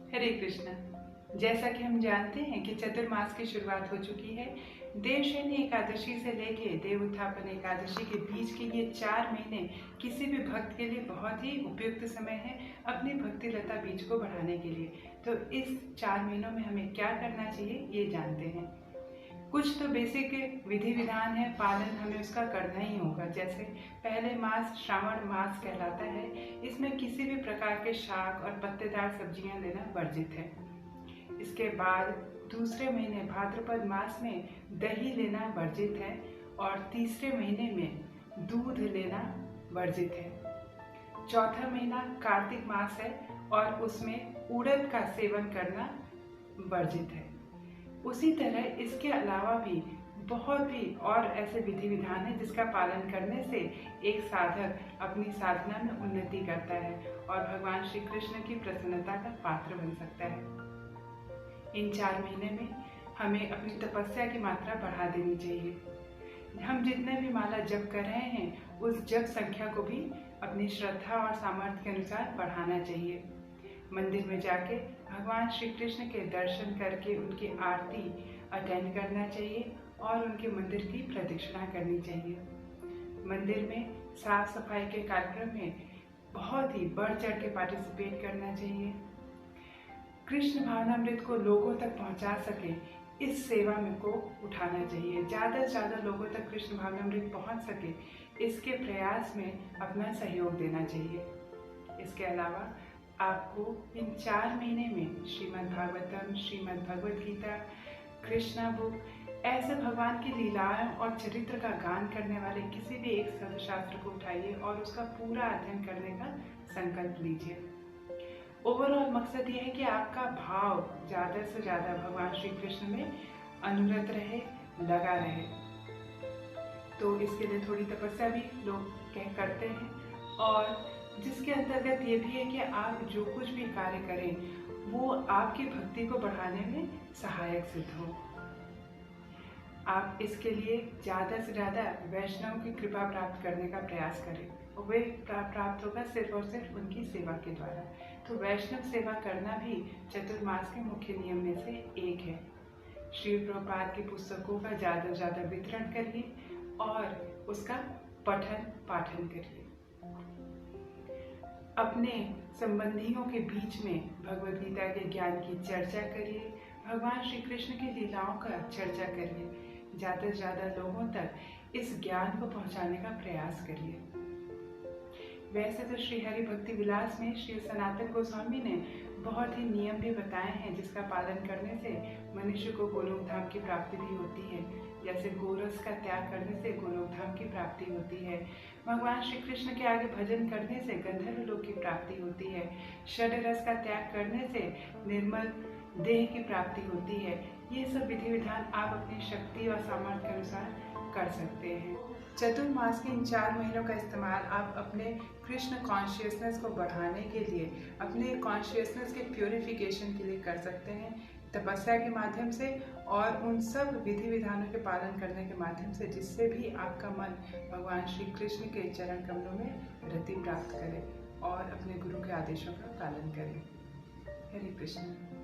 हरे कृष्णा। जैसा कि हम जानते हैं कि चतुर्मास की शुरुआत हो चुकी है। देवशयनी एकादशी से लेके देव उत्थापन एकादशी के बीच के ये 4 महीने किसी भी भक्त के लिए बहुत ही उपयुक्त समय है अपनी भक्ति लता बीज को बढ़ाने के लिए। तो इस 4 महीनों में हमें क्या करना चाहिए ये जानते हैं। कुछ तो बेसिक विधि विधान है, पालन हमें उसका करना ही होगा। जैसे पहले मास श्रावण मास कहलाता है, इसमें किसी भी प्रकार के शाक और पत्तेदार सब्जियां लेना वर्जित है। इसके बाद दूसरे महीने भाद्रपद मास में दही लेना वर्जित है और तीसरे महीने में दूध लेना वर्जित है। चौथा महीना कार्तिक मास है और उसमें उड़द का सेवन करना वर्जित है। उसी तरह इसके अलावा भी बहुत ही और ऐसे विधि विधान है जिसका पालन करने से एक साधक अपनी साधना में उन्नति करता है और भगवान श्री कृष्ण की प्रसन्नता का पात्र बन सकता है। इन 4 महीने में हमें अपनी तपस्या की मात्रा बढ़ा देनी चाहिए। हम जितने भी माला जप कर रहे हैं उस जप संख्या को भी अपनी श्रद्धा और सामर्थ्य के अनुसार बढ़ाना चाहिए। मंदिर में जाके भगवान श्री कृष्ण के दर्शन करके उनकी आरती अटेंड करना चाहिए और उनके मंदिर की प्रदक्षिणा करनी चाहिए। मंदिर में साफ सफाई के कार्यक्रम में बहुत ही बढ़ चढ़ के पार्टिसिपेट करना चाहिए। कृष्ण भावनामृत को लोगों तक पहुंचा सके इस सेवा में को उठाना चाहिए। ज़्यादा से ज़्यादा लोगों तक कृष्ण भावनामृत पहुंच सके इसके प्रयास में अपना सहयोग देना चाहिए। इसके अलावा आपको इन 4 महीने में श्रीमद् भागवतम, श्रीमद् भगवद गीता, कृष्णा बुक, ऐसे भगवान की लीलाओं और चरित्र का गान करने वाले किसी भी एक सदशास्त्र को उठाइए और उसका पूरा अध्ययन करने का संकल्प लीजिए। ओवरऑल मकसद ये है कि आपका भाव ज़्यादा से ज़्यादा भगवान श्री कृष्ण में अनुरत रहे, लगा रहे। तो इसके लिए थोड़ी तपस्या भी लोग करते हैं और जिसके अंतर्गत ये भी है कि आप जो कुछ भी कार्य करें वो आपकी भक्ति को बढ़ाने में सहायक सिद्ध हो। आप इसके लिए ज़्यादा से ज़्यादा वैष्णव की कृपा प्राप्त करने का प्रयास करें और वे प्राप्त होगा सिर्फ और सिर्फ उनकी सेवा के द्वारा। तो वैष्णव सेवा करना भी चतुर्मास के मुख्य नियम में से एक है। श्री प्रभुपाद की पुस्तकों का ज़्यादा से ज़्यादा वितरण करिए और उसका पठन पाठन करिए। अपने संबंधियों के बीच में भगवद गीता के ज्ञान की चर्चा करिए, भगवान श्री कृष्ण की लीलाओं का चर्चा करिए। ज़्यादा से ज़्यादा लोगों तक इस ज्ञान को पहुंचाने का प्रयास करिए। वैसे तो श्री हरि भक्ति विलास में श्री सनातन गोस्वामी ने बहुत ही नियम भी बताए हैं जिसका पालन करने से मनुष्य को गोलोक धाम की प्राप्ति भी होती है। जैसे गोरस का त्याग करने से गोलोक धाम की प्राप्ति होती है, भगवान श्री कृष्ण के आगे भजन करने से गंधर्व लोक की प्राप्ति होती है, षड रस का त्याग करने से निर्मल देह की प्राप्ति होती है। ये सब विधि विधान आप अपनी शक्ति और सामर्थ्य के अनुसार कर सकते हैं। चतुर्मास के इन 4 महीनों का इस्तेमाल आप अपने कृष्ण कॉन्शियसनेस को बढ़ाने के लिए, अपने कॉन्शियसनेस के प्योरिफिकेशन के लिए कर सकते हैं, तपस्या के माध्यम से और उन सब विधि विधानों के पालन करने के माध्यम से जिससे भी आपका मन भगवान श्री कृष्ण के चरण कमलों में रति प्राप्त करे और अपने गुरु के आदेशों का पालन करें। हरे कृष्ण।